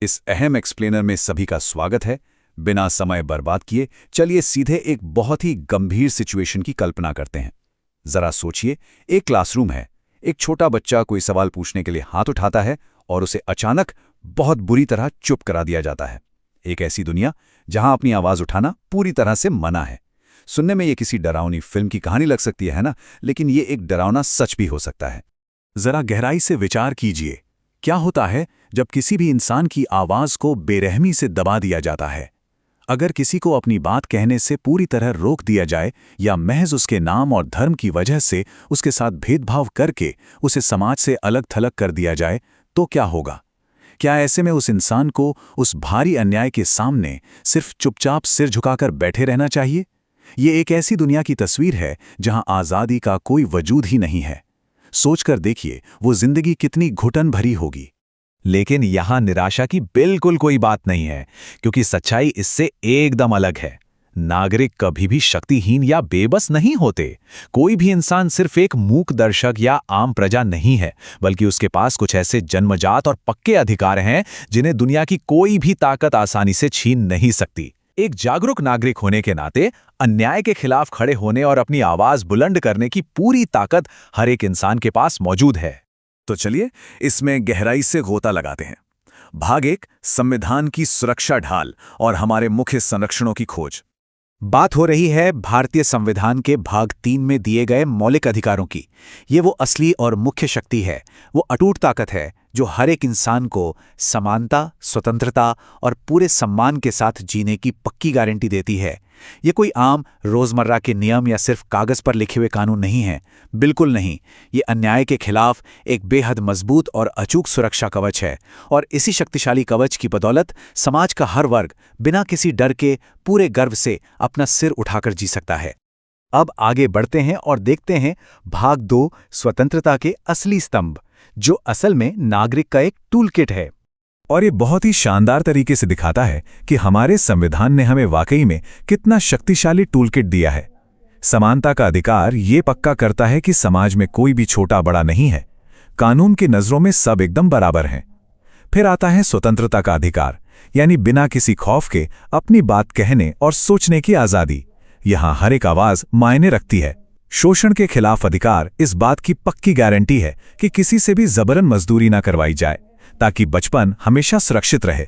इस अहम एक्सप्लेनर में सभी का स्वागत है। बिना समय बर्बाद किए चलिए सीधे एक बहुत ही गंभीर सिचुएशन की कल्पना करते हैं। जरा सोचिए, एक क्लासरूम है। एक छोटा बच्चा कोई सवाल पूछने के लिए हाथ उठाता है और उसे अचानक बहुत बुरी तरह चुप करा दिया जाता है। एक ऐसी दुनिया जहां अपनी आवाज उठाना पूरी तरह से मना है। सुनने में ये किसी डरावनी फिल्म की कहानी लग सकती है ना, लेकिन ये एक डरावना सच भी हो सकता है। जरा गहराई से विचार कीजिए, क्या होता है जब किसी भी इंसान की आवाज को बेरहमी से दबा दिया जाता है? अगर किसी को अपनी बात कहने से पूरी तरह रोक दिया जाए या महज उसके नाम और धर्म की वजह से उसके साथ भेदभाव करके उसे समाज से अलग थलग कर दिया जाए, तो क्या होगा? क्या ऐसे में उस इंसान को उस भारी अन्याय के सामने सिर्फ चुपचाप सिर झुकाकर बैठे रहना चाहिए? ये एक ऐसी दुनिया की तस्वीर है जहां आज़ादी का कोई वजूद ही नहीं है। सोचकर देखिए, वो जिंदगी कितनी घुटन भरी होगी। लेकिन यहां निराशा की बिल्कुल कोई बात नहीं है, क्योंकि सच्चाई इससे एकदम अलग है। नागरिक कभी भी शक्तिहीन या बेबस नहीं होते। कोई भी इंसान सिर्फ एक मूक दर्शक या आम प्रजा नहीं है, बल्कि उसके पास कुछ ऐसे जन्मजात और पक्के अधिकार हैं जिन्हें दुनिया की कोई भी ताकत आसानी से छीन नहीं सकती। एक जागरूक नागरिक होने के नाते अन्याय के खिलाफ खड़े होने और अपनी आवाज बुलंद करने की पूरी ताकत हर एक इंसान के पास मौजूद है। तो चलिए इसमें गहराई से गोता लगाते हैं। भाग 1, संविधान की सुरक्षा ढाल और हमारे मुख्य संरक्षणों की खोज। बात हो रही है भारतीय संविधान के भाग 3 में दिए गए मौलिक अधिकारों की। ये वो असली और मुख्य शक्ति है, वो अटूट ताकत है जो हर एक इंसान को समानता, स्वतंत्रता और पूरे सम्मान के साथ जीने की पक्की गारंटी देती है। ये कोई आम रोजमर्रा के नियम या सिर्फ कागज पर लिखे हुए कानून नहीं है, बिल्कुल नहीं। ये अन्याय के खिलाफ एक बेहद मजबूत और अचूक सुरक्षा कवच है, और इसी शक्तिशाली कवच की बदौलत समाज का हर वर्ग बिना किसी डर के पूरे गर्व से अपना सिर उठाकर जी सकता है। अब आगे बढ़ते हैं और देखते हैं भाग 2, स्वतंत्रता के असली स्तंभ, जो असल में नागरिक का एक टूलकिट है। और ये बहुत ही शानदार तरीके से दिखाता है कि हमारे संविधान ने हमें वाकई में कितना शक्तिशाली टूलकिट दिया है। समानता का अधिकार ये पक्का करता है कि समाज में कोई भी छोटा बड़ा नहीं है, कानून की नजरों में सब एकदम बराबर हैं। फिर आता है स्वतंत्रता का अधिकार, यानी बिना किसी खौफ के अपनी बात कहने और सोचने की आज़ादी। यहाँ हर एक आवाज मायने रखती है। शोषण के खिलाफ अधिकार इस बात की पक्की गारंटी है कि किसी से भी जबरन मजदूरी ना करवाई जाए, ताकि बचपन हमेशा सुरक्षित रहे।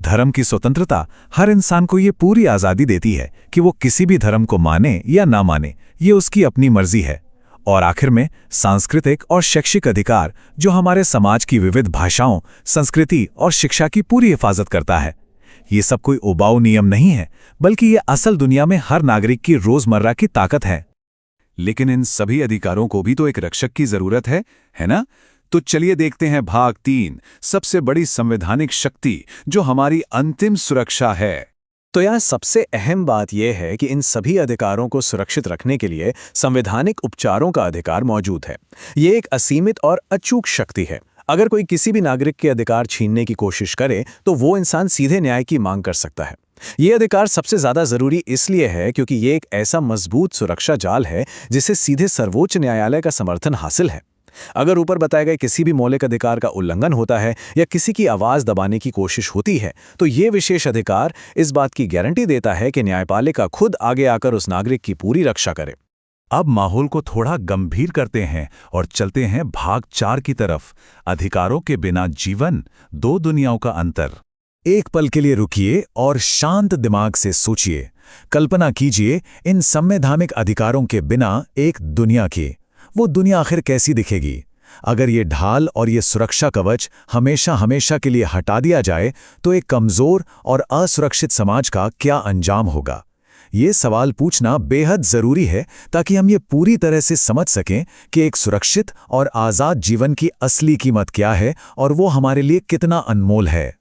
धर्म की स्वतंत्रता हर इंसान को ये पूरी आज़ादी देती है कि वो किसी भी धर्म को माने या ना माने, ये उसकी अपनी मर्जी है। और आखिर में सांस्कृतिक और शैक्षिक अधिकार, जो हमारे समाज की विविध भाषाओं, संस्कृति और शिक्षा की पूरी हिफाजत करता है। ये सब कोई उबाऊ नियम नहीं है, बल्कि ये असल दुनिया में हर नागरिक की रोजमर्रा की ताकत है। लेकिन इन सभी अधिकारों को भी तो एक रक्षक की जरूरत है ना? तो चलिए देखते हैं भाग 3, सबसे बड़ी संवैधानिक शक्ति जो हमारी अंतिम सुरक्षा है। तो यहाँ सबसे अहम बात यह है कि इन सभी अधिकारों को सुरक्षित रखने के लिए संवैधानिक उपचारों का अधिकार मौजूद है। ये एक असीमित और अचूक शक्ति है। अगर कोई किसी भी नागरिक के अधिकार छीनने की कोशिश करे तो वो इंसान सीधे न्याय की मांग कर सकता है। ये अधिकार सबसे ज्यादा जरूरी इसलिए है क्योंकि ये एक ऐसा मजबूत सुरक्षा जाल है जिसे सीधे सर्वोच्च न्यायालय का समर्थन हासिल है। अगर ऊपर बताए गए किसी भी मौलिक अधिकार का उल्लंघन होता है या किसी की आवाज दबाने की कोशिश होती है, तो ये विशेष अधिकार इस बात की गारंटी देता है कि न्यायपालिका खुद आगे आकर उस नागरिक की पूरी रक्षा करे। अब माहौल को थोड़ा गंभीर करते हैं और चलते हैं भाग 4 की तरफ, अधिकारों के बिना जीवन, दो दुनियाओं का अंतर। एक पल के लिए रुकिए और शांत दिमाग से सोचिए। कल्पना कीजिए इन संवैधानिक अधिकारों के बिना एक दुनिया की। वो दुनिया आखिर कैसी दिखेगी? अगर ये ढाल और ये सुरक्षा कवच हमेशा हमेशा के लिए हटा दिया जाए तो एक कमजोर और असुरक्षित समाज का क्या अंजाम होगा? ये सवाल पूछना बेहद जरूरी है ताकि हम ये पूरी तरह से समझ सकें कि एक सुरक्षित और आज़ाद जीवन की असली कीमत क्या है और वो हमारे लिए कितना अनमोल है।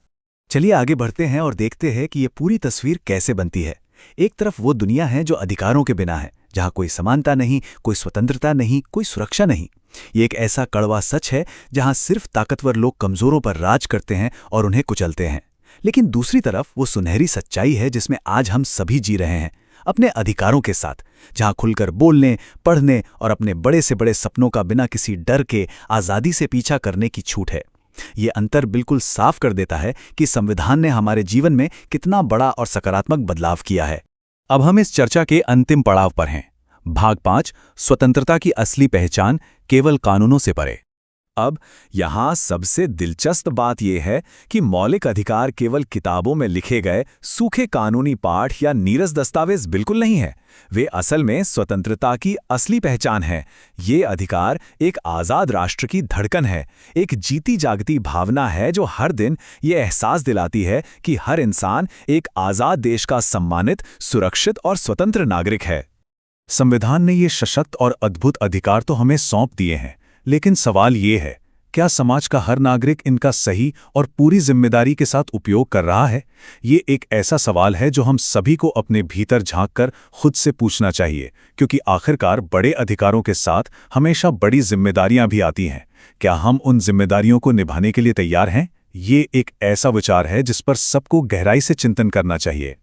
चलिए आगे बढ़ते हैं और देखते हैं कि ये पूरी तस्वीर कैसे बनती है। एक तरफ वो दुनिया है जो अधिकारों के बिना है, जहां कोई समानता नहीं, कोई स्वतंत्रता नहीं, कोई सुरक्षा नहीं। ये एक ऐसा कड़वा सच है जहां सिर्फ ताकतवर लोग कमजोरों पर राज करते हैं और उन्हें कुचलते हैं। लेकिन दूसरी तरफ वो सुनहरी सच्चाई है जिसमें आज हम सभी जी रहे हैं, अपने अधिकारों के साथ, जहां खुलकर बोलने, पढ़ने और अपने बड़े से बड़े सपनों का बिना किसी डर के आज़ादी से पीछा करने की छूट है। ये अंतर बिल्कुल साफ कर देता है कि संविधान ने हमारे जीवन में कितना बड़ा और सकारात्मक बदलाव किया है। अब हम इस चर्चा के अंतिम पड़ाव पर हैं। भाग 5, स्वतंत्रता की असली पहचान केवल कानूनों से परे। अब यहाँ सबसे दिलचस्प बात यह है कि मौलिक अधिकार केवल किताबों में लिखे गए सूखे कानूनी पाठ या नीरस दस्तावेज बिल्कुल नहीं है। वे असल में स्वतंत्रता की असली पहचान है। ये अधिकार एक आज़ाद राष्ट्र की धड़कन है, एक जीती जागती भावना है जो हर दिन ये एहसास दिलाती है कि हर इंसान एक आज़ाद देश का सम्मानित, सुरक्षित और स्वतंत्र नागरिक है। संविधान ने ये सशक्त और अद्भुत अधिकार तो हमें सौंप दिए हैं, लेकिन सवाल ये है, क्या समाज का हर नागरिक इनका सही और पूरी जिम्मेदारी के साथ उपयोग कर रहा है? ये एक ऐसा सवाल है जो हम सभी को अपने भीतर झांककर खुद से पूछना चाहिए, क्योंकि आखिरकार बड़े अधिकारों के साथ हमेशा बड़ी जिम्मेदारियां भी आती हैं। क्या हम उन जिम्मेदारियों को निभाने के लिए तैयार हैं? ये एक ऐसा विचार है जिस पर सबको गहराई से चिंतन करना चाहिए।